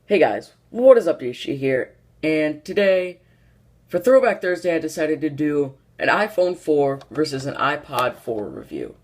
Hey guys, what is up, Ishi here, and today, for Throwback Thursday, I decided to do an iPhone 4 versus an iPod 4 review.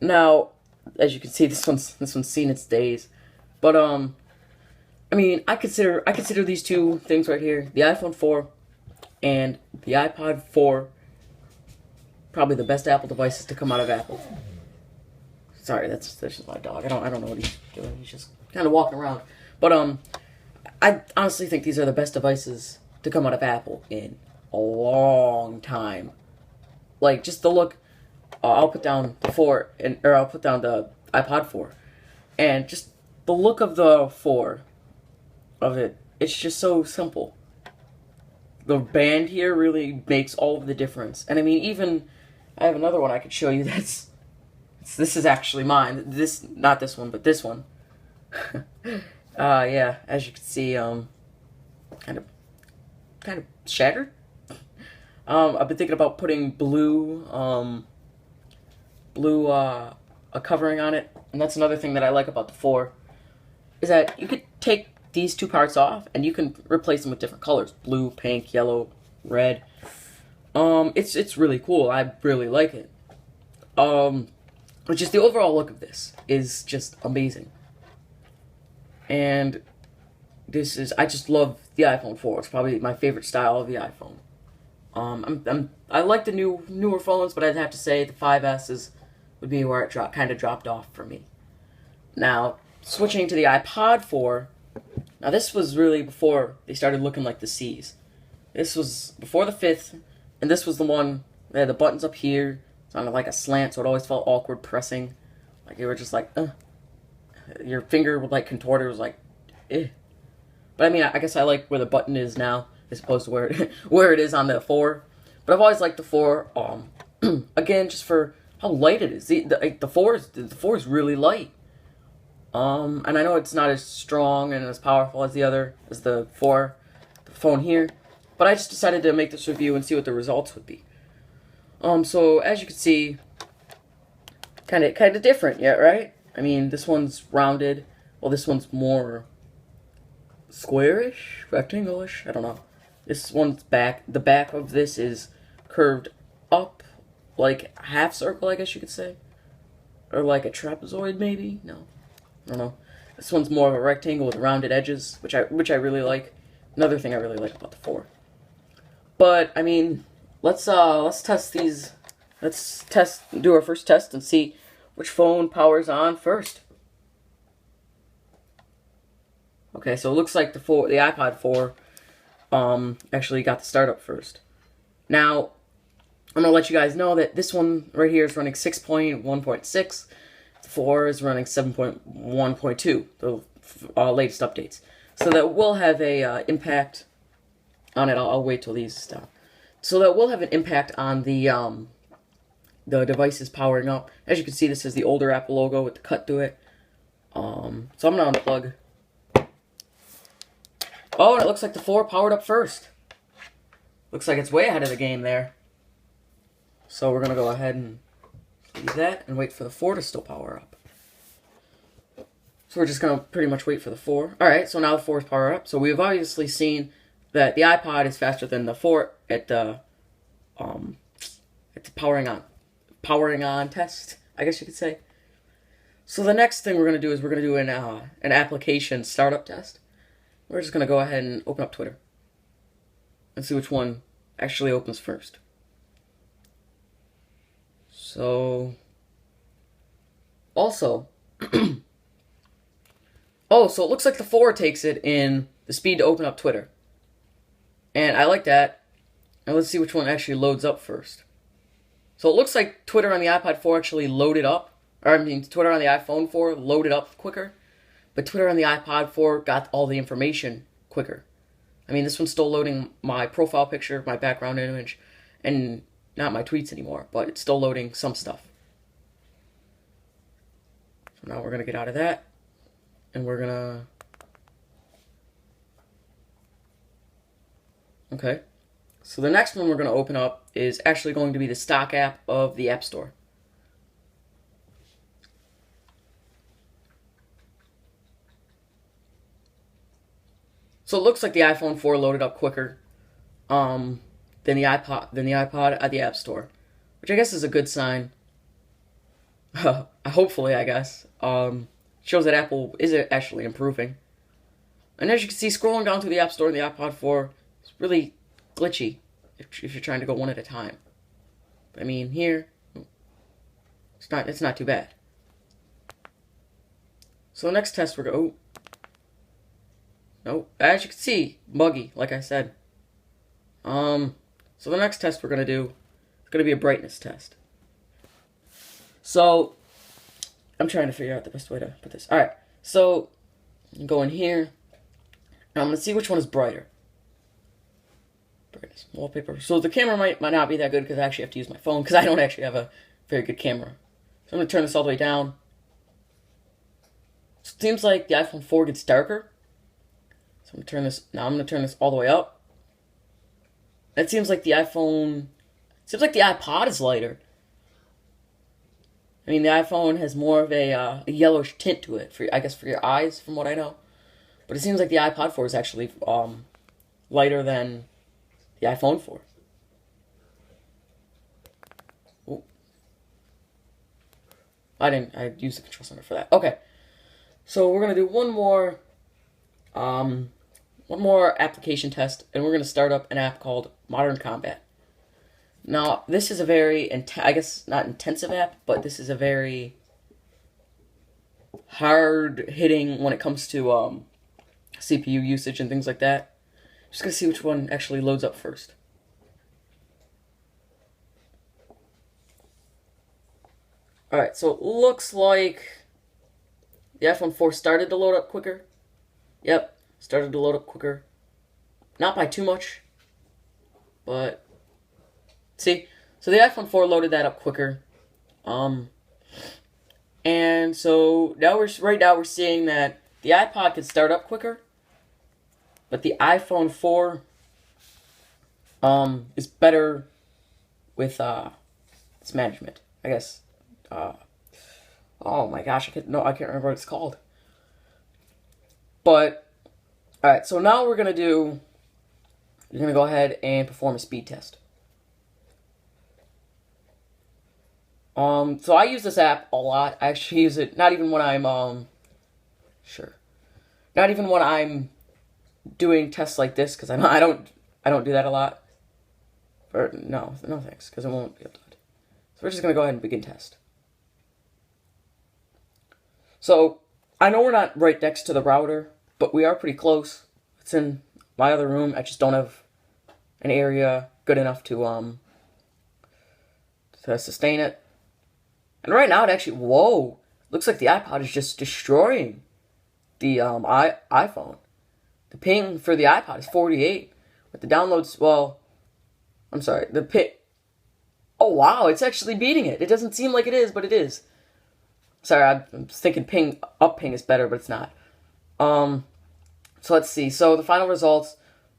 Now, as you can see, this one's seen its days, but I mean, I consider these two things right here, the iPhone 4 and the iPod 4, probably the best Apple devices to come out of Apple. Sorry, that's just my dog. I don't know what he's doing. He's just kind of walking around, but I honestly think these are the best devices to come out of Apple in a long time. Like, just the look. I'll put down the 4, or I'll put down the iPod 4. And just the look of the 4 of it, it's just so simple. The band here really makes all of the difference. And I mean, even, I have another one I could show you this is actually mine. Not this one, but this one. Yeah, as you can see, kind of shattered. I've been thinking about putting a covering on it, and that's another thing that I like about the 4, is that you could take these two parts off, and you can replace them with different colors: blue, pink, yellow, red. It's really cool. I really like it. But just the overall look of this is just amazing. And I just love the iPhone 4. It's probably my favorite style of the iPhone. I like the newer phones, but I'd have to say the 5S would be where it kind of dropped off for me. Now, switching to the iPod 4, now this was really before they started looking like the C's. This was before the 5th, and this was the one that had the buttons up here. It's on like a slant, so it always felt awkward pressing. Like you were just like, your finger would like contort. It was like, eh. But I mean, I guess I like where the button is now, as opposed to where it is on the 4. But I've always liked the 4. Again, just for how light it is. The 4 is really light. And I know it's not as strong and as powerful as the phone here. But I just decided to make this review and see what the results would be. So as you can see, kind of different, yeah, right? I mean, this one's rounded. Well, this one's more squarish, rectangle-ish. I don't know. This one's the back of this is curved up, like a half circle, I guess you could say. Or like a trapezoid, maybe? No. I don't know. This one's more of a rectangle with rounded edges, which I really like. Another thing I really like about the 4. But, I mean, let's test these. Let's do our first test and see which phone powers on first. Okay, so it looks like the iPod 4 actually got the startup first. Now, I'm going to let you guys know that this one right here is running 6.1.6. The 4 is running 7.1.2, the latest updates. So that will have a impact on it. I'll wait till these stop. So that will have an impact on the devices powering up. As you can see, this is the older Apple logo with the cut to it. So I'm going to unplug. Oh, and it looks like the 4 powered up first. Looks like it's way ahead of the game there. So we're going to go ahead and leave that and wait for the 4 to still power up. So we're just going to pretty much wait for the 4. Alright, so now the 4 is powered up. So we've obviously seen that the iPod is faster than the 4 at the powering on test, I guess you could say. So the next thing we're going to do is we're going to do an application startup test. We're just going to go ahead and open up Twitter and see which one actually opens first. So, also, oh, so it looks like the 4 takes it in the speed to open up Twitter. And I like that. And let's see which one actually loads up first. So it looks like Twitter on the iPod 4 actually loaded up. Or I mean, Twitter on the iPhone 4 loaded up quicker. But Twitter on the iPod 4 got all the information quicker. I mean, this one's still loading my profile picture, my background image, and not my tweets anymore, but it's still loading some stuff. So now we're going to get out of that, and we're going to... Okay. So the next one we're going to open up is actually going to be the stock app of the App Store. So it looks like the iPhone 4 loaded up quicker than the iPod at the App Store, which I guess is a good sign. Hopefully, I guess. Shows that Apple is actually improving. And as you can see, scrolling down through the App Store and the iPod 4 is really glitchy if you're trying to go one at a time. I mean, here, it's not too bad. So the next test we're going. Oh, no, as you can see, buggy, like I said. So the next test we're gonna do is gonna be a brightness test. So I'm trying to figure out the best way to put this. All right, so I'm going here. And I'm gonna see which one is brighter. Brightness, wallpaper. So the camera might not be that good because I actually have to use my phone because I don't actually have a very good camera. So I'm gonna turn this all the way down. So it seems like the iPhone 4 gets darker. So I'm gonna turn this all the way up. It seems like the iPod is lighter. I mean, the iPhone has more of a yellowish tint to it, I guess for your eyes, from what I know. But it seems like the iPod 4 is actually lighter than the iPhone 4. Ooh. I used the control center for that. Okay. So we're going to do one more application test, and we're going to start up an app called Modern Combat. Now, this is a very, I guess not intensive app, but this is a very hard-hitting when it comes to CPU usage and things like that. Just going to see which one actually loads up first. Alright, so it looks like the iPhone 4 started to load up quicker. Yep, started to load up quicker. Not by too much, but see, so the iPhone 4 loaded that up quicker. And so now we're seeing that the iPod could start up quicker, but the iPhone 4 is better with its management, I guess. Oh my gosh, I can't remember what it's called. But all right, so now you're gonna go ahead and perform a speed test. So I use this app a lot. I actually use it not even when I'm not even when I'm doing tests like this, because I don't do that a lot. Or no thanks, because it won't be uploaded. So we're just gonna go ahead and begin test. So I know we're not right next to the router, but we are pretty close. It's in my other room. I just don't have an area good enough to sustain it. And right now, it actually, whoa, looks like the iPod is just destroying the iPhone. The ping for the iPod is 48, but the downloads, well, I'm sorry, oh wow, it's actually beating it. It doesn't seem like it is, but it is. Sorry, I'm thinking ping is better, but it's not. So let's see. So the final results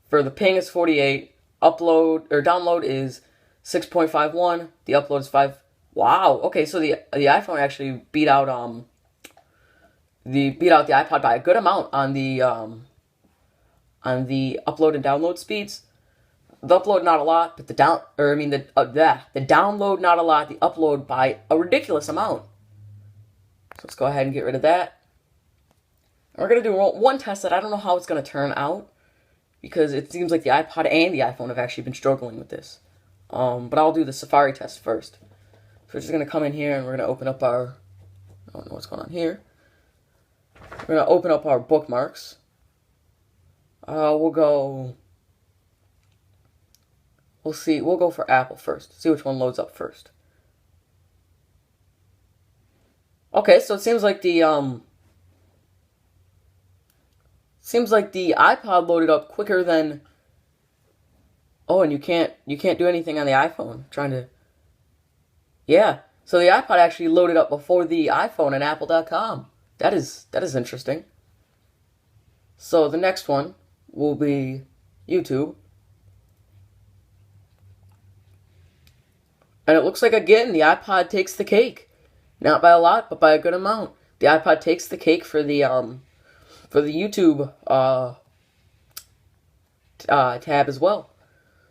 for the ping is 48, download is 6.51, the upload is 5. Wow. Okay, so the iPhone actually beat out the iPod by a good amount on the upload and download speeds. The upload not a lot, but the download not a lot, the upload by a ridiculous amount. So let's go ahead and get rid of that. And we're gonna do one test that I don't know how it's gonna turn out, because it seems like the iPod and the iPhone have actually been struggling with this. But I'll do the Safari test first. So we're just going to come in here and we're going to open up I don't know what's going on here. We're going to open up our bookmarks. We'll go for Apple first. See which one loads up first. Okay, so it seems like the iPod loaded up quicker than. Oh, and you can't do anything on the iPhone. Yeah, so the iPod actually loaded up before the iPhone at Apple.com. That is interesting. So the next one will be YouTube. And it looks like, again, the iPod takes the cake. Not by a lot, but by a good amount. The iPod takes the cake for the YouTube tab as well.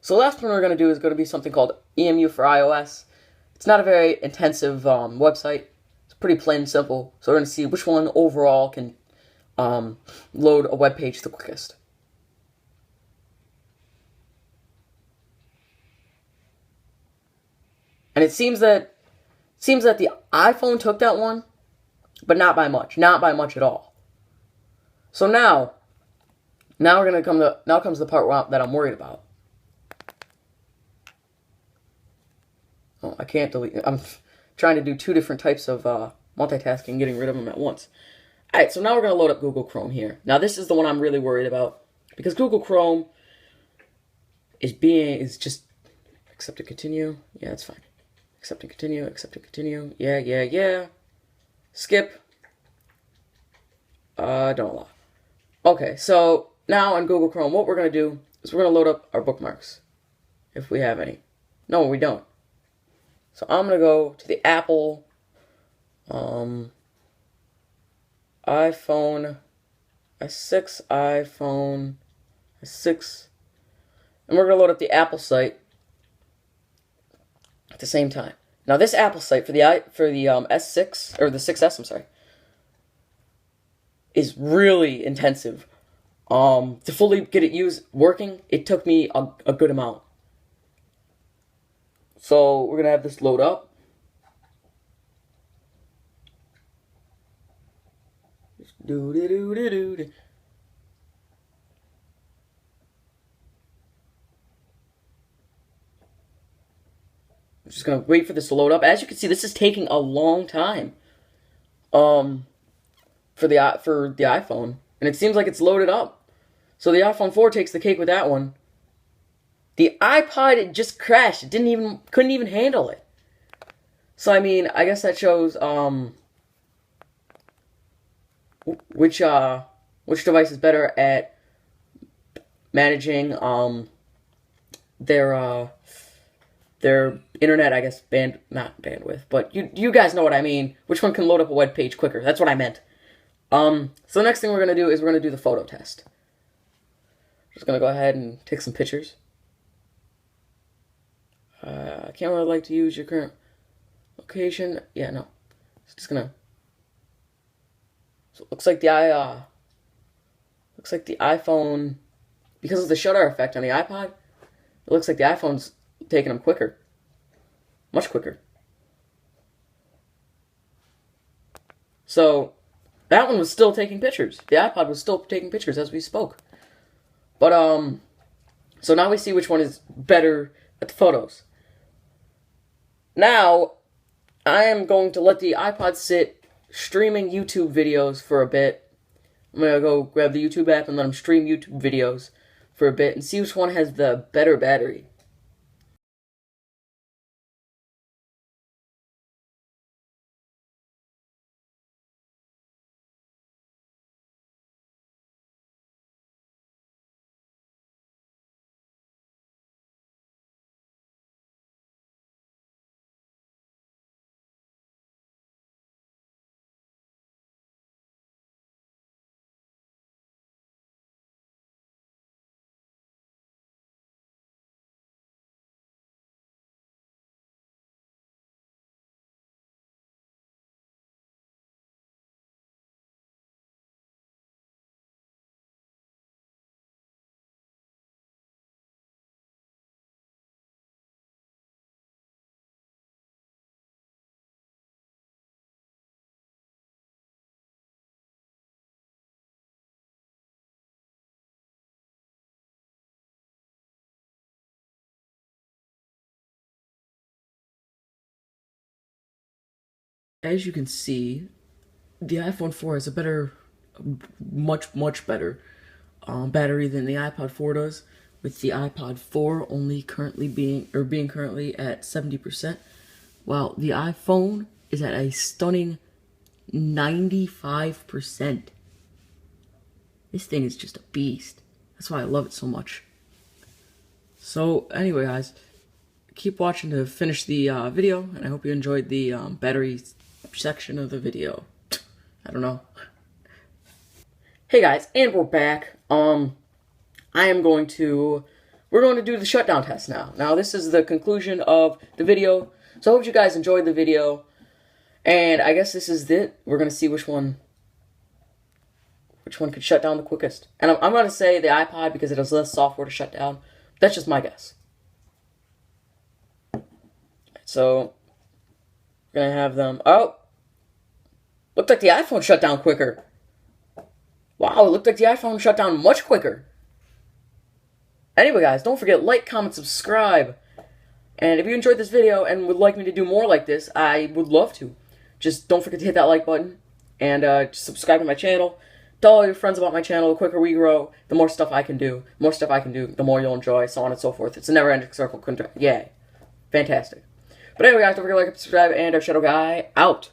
So the last one we're going to do is going to be something called EMU for iOS. It's not a very intensive website. It's pretty plain and simple. So we're going to see which one overall can load a web page the quickest. And it seems that the iPhone took that one, but not by much. Not by much at all. So now we're gonna now comes the part that I'm worried about. Oh, I can't delete. I'm trying to do two different types of multitasking, getting rid of them at once. All right, so now we're gonna load up Google Chrome here. Now this is the one I'm really worried about because Google Chrome is just accept and continue. Yeah, that's fine. Accept and continue. Accept and continue. Yeah. Skip. Don't allow. Okay, so now on Google Chrome, what we're going to do is we're going to load up our bookmarks, if we have any. No, we don't. So I'm going to go to the Apple iPhone S6, iPhone S6, and we're going to load up the Apple site at the same time. Now this Apple site for the S6 or the 6S, I'm sorry, is really intensive. To fully get it working, it took me a good amount. So we're gonna have this load up. Do. I'm just gonna wait for this to load up. As you can see, this is taking a long time. For the iPhone, and it seems like it's loaded up. So the iPhone 4 takes the cake with that one. The iPod, it just crashed. It couldn't even handle it. So I mean, I guess that shows which device is better at managing their internet, I guess, not bandwidth, but you guys know what I mean. Which one can load up a web page quicker? That's what I meant. So the next thing we're going to do is we're going to do the photo test. Just going to go ahead and take some pictures. I can't really like to use your current location. Yeah, no. It's just going to... So it looks like the iPhone, because of the shutter effect on the iPod, it looks like the iPhone's taking them quicker. Much quicker. So that one was still taking pictures. The iPod was still taking pictures as we spoke. But, so now we see which one is better at the photos. Now, I am going to let the iPod sit streaming YouTube videos for a bit. I'm going to go grab the YouTube app and let them stream YouTube videos for a bit and see which one has the better battery. As you can see, the iPhone 4 has a much better battery than the iPod 4 does, with the iPod 4 only being currently at 70%, while the iPhone is at a stunning 95%. This thing is just a beast. That's why I love it so much. So anyway, guys, keep watching to finish the video, and I hope you enjoyed the battery section of the video. I don't know. Hey guys, and we're back. we're going to do the shutdown test now. Now, this is the conclusion of the video. So I hope you guys enjoyed the video. And I guess this is it. We're going to see which one could shut down the quickest. And I'm going to say the iPod because it has less software to shut down. That's just my guess. So, we're going to have them... Oh! Looked like the iPhone shut down quicker. Wow, it looked like the iPhone shut down much quicker. Anyway, guys, don't forget, like, comment, subscribe. And if you enjoyed this video and would like me to do more like this, I would love to. Just don't forget to hit that like button. And just subscribe to my channel. Tell all your friends about my channel. The quicker we grow, the more stuff I can do. The more stuff I can do, the more you'll enjoy, so on and so forth. It's a never-ending circle. Yay. Fantastic. But anyway, guys, don't forget to like and subscribe, and our Shadow Guy out.